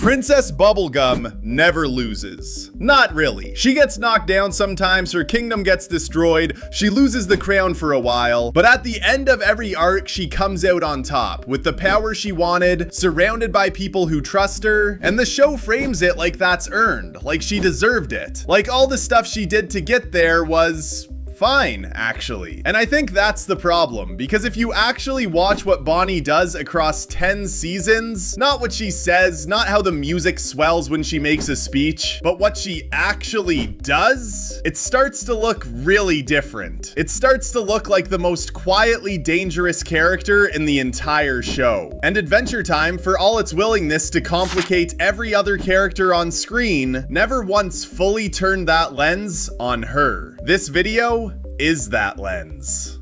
Princess Bubblegum never loses. Not really. She gets knocked down sometimes, her kingdom gets destroyed, she loses the crown for a while, but at the end of every arc, she comes out on top, with the power she wanted, surrounded by people who trust her, and the show frames it like that's earned, like she deserved it. Like all the stuff she did to get there was fine, actually. And I think that's the problem, because if you actually watch what Bonnie does across 10 seasons, not what she says, not how the music swells when she makes a speech, but what she actually does, it starts to look really different. It starts to look like the most quietly dangerous character in the entire show. And Adventure Time, for all its willingness to complicate every other character on screen, never once fully turned that lens on her. This video is that lens.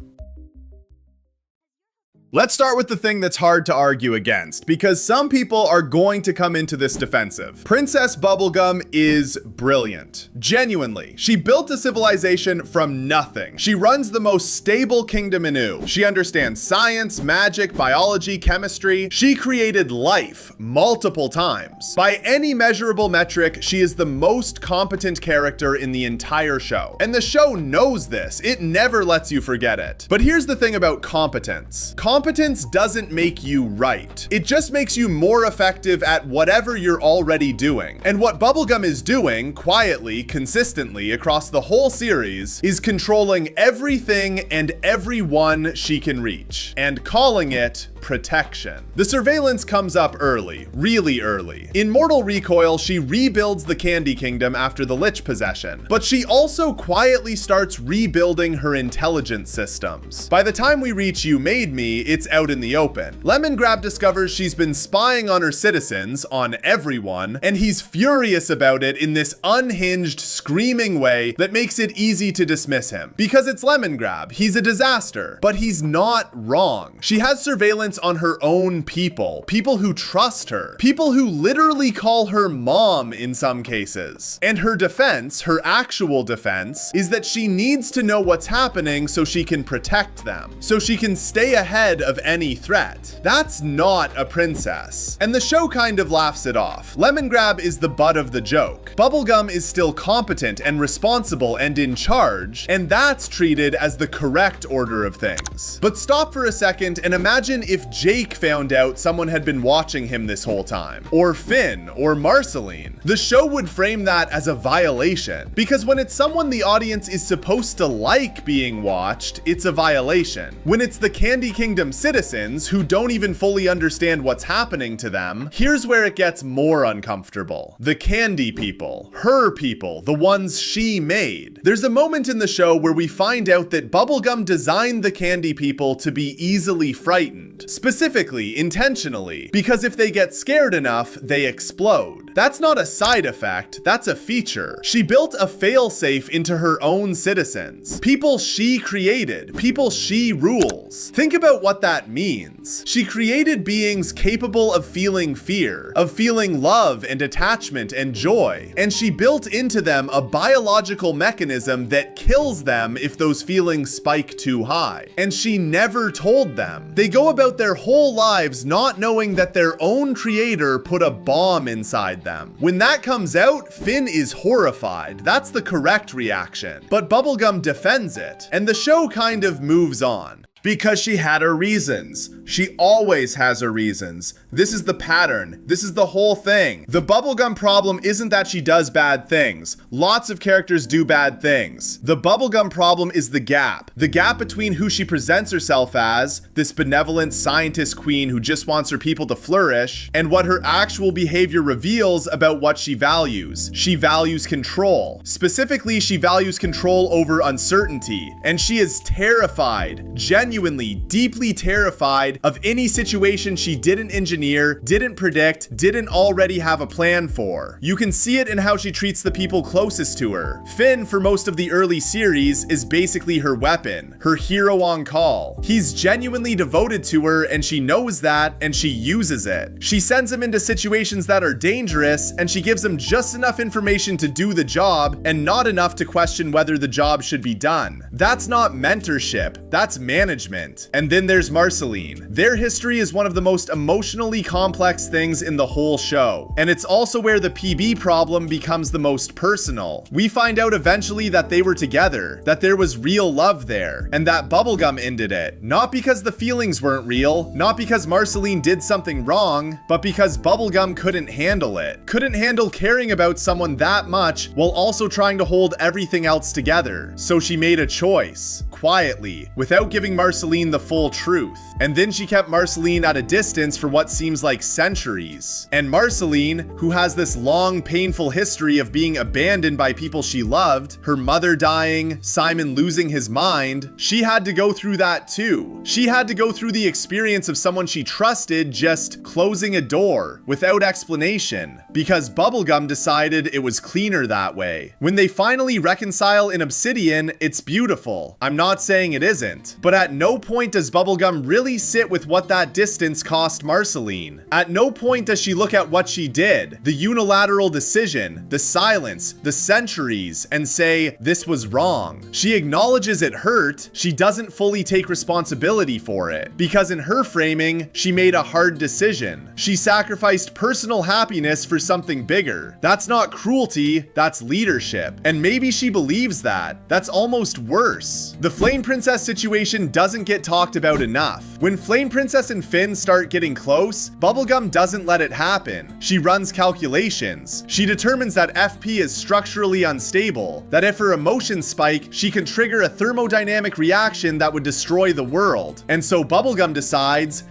Let's start with the thing that's hard to argue against, because some people are going to come into this defensive. Princess Bubblegum is brilliant. Genuinely. She built a civilization from nothing. She runs the most stable kingdom in Ooo. She understands science, magic, biology, chemistry. She created life multiple times. By any measurable metric, she is the most competent character in the entire show. And the show knows this. It never lets you forget it. But here's the thing about competence. Competence doesn't make you right. It just makes you more effective at whatever you're already doing. And what Bubblegum is doing, quietly, consistently, across the whole series, is controlling everything and everyone she can reach, and calling it protection. The surveillance comes up early, really early. In Mortal Recoil, she rebuilds the Candy Kingdom after the Lich possession, but she also quietly starts rebuilding her intelligence systems. By the time we reach You Made Me, it's out in the open. Lemongrab discovers she's been spying on her citizens, on everyone, and he's furious about it in this unhinged, screaming way that makes it easy to dismiss him. Because it's Lemongrab, he's a disaster, but he's not wrong. She has surveillance on her own people who trust her, people who literally call her mom in some cases. And her defense, her actual defense, is that she needs to know what's happening so she can protect them, so she can stay ahead of any threat. That's not a princess. And the show kind of laughs it off. Lemongrab is the butt of the joke. Bubblegum is still competent and responsible and in charge, and that's treated as the correct order of things. But stop for a second and imagine if Jake found out someone had been watching him this whole time, or Finn, or Marceline. The show would frame that as a violation, because when it's someone the audience is supposed to like being watched, it's a violation. When it's the Candy Kingdom citizens who don't even fully understand what's happening to them, here's where it gets more uncomfortable. The Candy people, her people, the ones she made. There's a moment in the show where we find out that Bubblegum designed the Candy people to be easily frightened. Specifically, intentionally, because if they get scared enough, they explode. That's not a side effect, that's a feature. She built a failsafe into her own citizens. People she created, people she rules. Think about what that means. She created beings capable of feeling fear, of feeling love and attachment and joy, and she built into them a biological mechanism that kills them if those feelings spike too high. And she never told them. They go about their whole lives not knowing that their own creator put a bomb inside them. When that comes out, Finn is horrified. That's the correct reaction. But Bubblegum defends it, and the show kind of moves on. Because she had her reasons. She always has her reasons. This is the pattern. This is the whole thing. The Bubblegum problem isn't that she does bad things. Lots of characters do bad things. The Bubblegum problem is the gap. The gap between who she presents herself as, this benevolent scientist queen who just wants her people to flourish, and what her actual behavior reveals about what she values. She values control. Specifically, she values control over uncertainty. And she is terrified, genuinely, deeply terrified of any situation she didn't engineer, didn't predict, didn't already have a plan for. You can see it in how she treats the people closest to her. Finn, for most of the early series, is basically her weapon, her hero on call. He's genuinely devoted to her, and she knows that, and she uses it. She sends him into situations that are dangerous, and she gives him just enough information to do the job, and not enough to question whether the job should be done. That's not mentorship, that's management. management. And then there's Marceline. Their history is one of the most emotionally complex things in the whole show. And it's also where the PB problem becomes the most personal. We find out eventually that they were together, that there was real love there, and that Bubblegum ended it. Not because the feelings weren't real, not because Marceline did something wrong, but because Bubblegum couldn't handle it. Couldn't handle caring about someone that much while also trying to hold everything else together. So she made a choice, quietly, without giving Marceline the full truth. And then she kept Marceline at a distance for what seems like centuries. And Marceline, who has this long, painful history of being abandoned by people she loved, her mother dying, Simon losing his mind, she had to go through that too. She had to go through the experience of someone she trusted just closing a door without explanation, because Bubblegum decided it was cleaner that way. When they finally reconcile in Obsidian, it's beautiful. I'm not saying it isn't, but at no point does Bubblegum really sit with what that distance cost Marceline. At no point does she look at what she did, the unilateral decision, the silence, the centuries, and say, this was wrong. She acknowledges it hurt, she doesn't fully take responsibility for it, because in her framing, she made a hard decision. She sacrificed personal happiness for something bigger. That's not cruelty, that's leadership. And maybe she believes that. That's almost worse. The Flame Princess situation doesn't get talked about enough. When Flame Princess and Finn start getting close, Bubblegum doesn't let it happen. She runs calculations. She determines that FP is structurally unstable, that if her emotions spike, she can trigger a thermodynamic reaction that would destroy the world. And so Bubblegum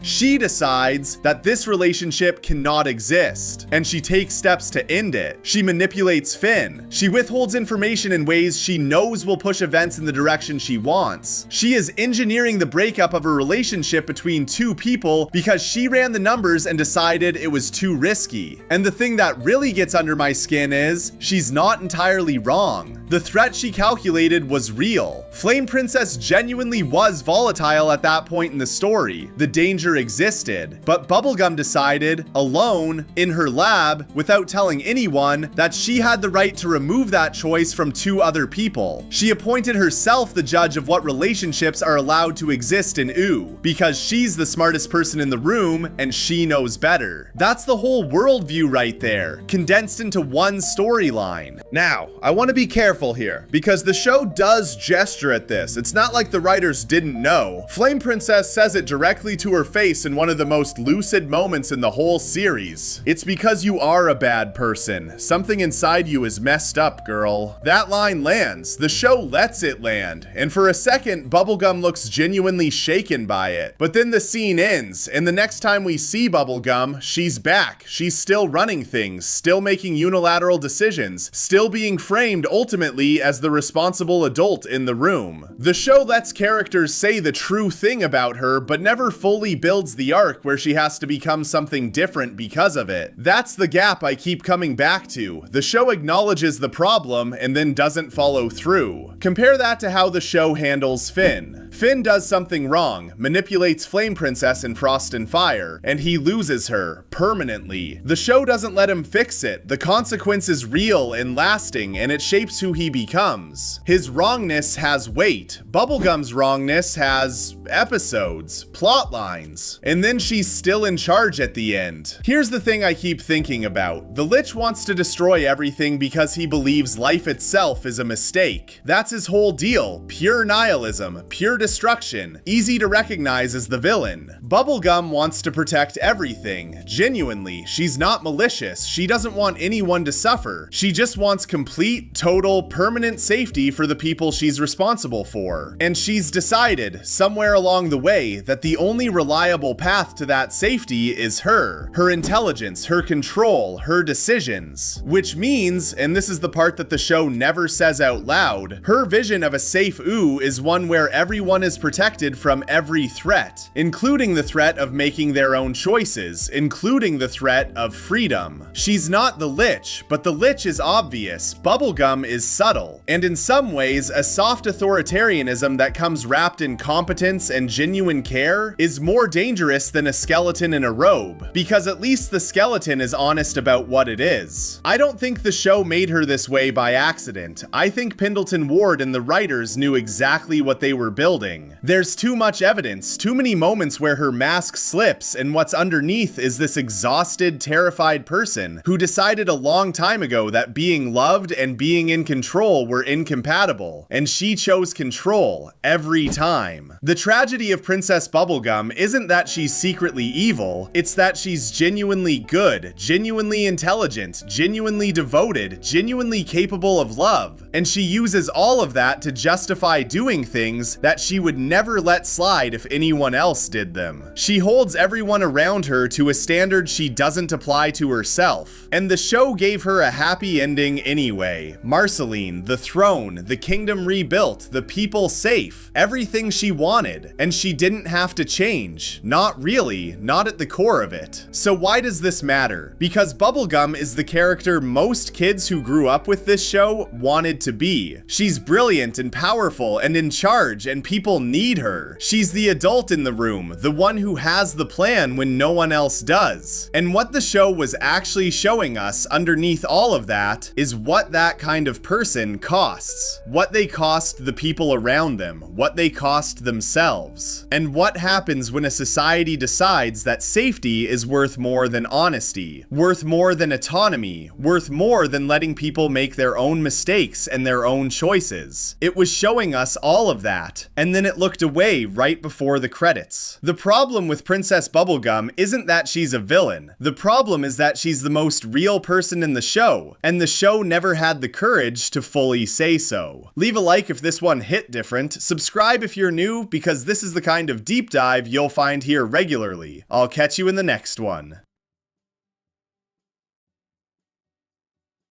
she decides that this relationship cannot exist, and she takes steps to end it. She manipulates Finn. She withholds information in ways she knows will push events in the direction she wants. She is engineering the breakup of a relationship between two people because she ran the numbers and decided it was too risky. And the thing that really gets under my skin is, she's not entirely wrong. The threat she calculated was real. Flame Princess genuinely was volatile at that point in the story. The danger existed, but Bubblegum decided, alone, in her lab, without telling anyone, that she had the right to remove that choice from two other people. She appointed herself the judge of what relationships are allowed to exist in OO, because she's the smartest person in the room and she knows better. That's the whole worldview right there, condensed into one storyline. Now, I want to be careful here, because the show does gesture at this. It's not like the writers didn't know. Flame Princess says it directly to her face in one of the most lucid moments in the whole series. It's because you are a bad person. Something inside you is messed up, girl. That line lands. The show lets it land. And for a second, Bubblegum looks genuinely shaken by it. But then the scene ends, and the next time we see Bubblegum, she's back. She's still running things, still making unilateral decisions, still being framed ultimately as the responsible adult in the room. The show lets characters say the true thing about her, but never fully builds the arc where she has to become something different because of it. That's the gap I keep coming back to. The show acknowledges the problem and then doesn't follow through. Compare that to how the show handles Finn. Finn does something wrong, manipulates Flame Princess in Frost and Fire, and he loses her, permanently. The show doesn't let him fix it. The consequence is real and lasting, and it shapes who he becomes. His wrongness has weight. Bubblegum's wrongness has episodes, plot lines, and then she's still in charge at the end. Here's the thing I keep thinking about. The Lich wants to destroy everything because he believes life itself is a mistake. That's his whole deal. Pure nihilism, pure destruction, easy to recognize as the villain. Bubblegum wants to protect everything. Genuinely, she's not malicious. She doesn't want anyone to suffer. She just wants complete, total, permanent safety for the people she's responsible for. And she's decided, somewhere along the way, that the only reliable path to that safety is her intelligence, her control, her decisions. Which means, and this is the part that the show never says out loud, her vision of a safe OO is one where everyone is protected from every threat, including the threat of making their own choices, including the threat of freedom. She's not the Lich, but the Lich is obvious. Bubblegum is subtle, and in some ways, a soft authoritarianism that comes wrapped in competence and genuine care is more dangerous than a skeleton in a robe, because at least the skeleton is honest about what it is. I don't think the show made her this way by accident. I think Pendleton Ward and the writers knew exactly exactly what they were building. There's too much evidence, too many moments where her mask slips and what's underneath is this exhausted, terrified person who decided a long time ago that being loved and being in control were incompatible, and she chose control every time. The tragedy of Princess Bubblegum isn't that she's secretly evil, it's that she's genuinely good, genuinely intelligent, genuinely devoted, genuinely capable of love, and she uses all of that to justify doing things that she would never let slide if anyone else did them. She holds everyone around her to a standard she doesn't apply to herself, and the show gave her a happy ending anyway. Marceline, the throne, the kingdom rebuilt, the people safe, everything she wanted, and she didn't have to change. Not really, not at the core of it. So why does this matter? Because Bubblegum is the character most kids who grew up with this show wanted to be. She's brilliant and powerful and in charge, and people need her. She's the adult in the room, the one who has the plan when no one else does. And what the show was actually showing us underneath all of that is what that kind of person costs. What they cost the people around them, what they cost themselves, and what happens when a society decides that safety is worth more than honesty, worth more than autonomy, worth more than letting people make their own mistakes and their own choices. It was showing us all of that, and then it looked away right before the credits. The problem with Princess Bubblegum isn't that she's a villain. The problem is that she's the most real person in the show, and the show never had the courage to fully say so. Leave a like if this one hit different, subscribe if you're new, because this is the kind of deep dive you'll find here regularly. I'll catch you in the next one.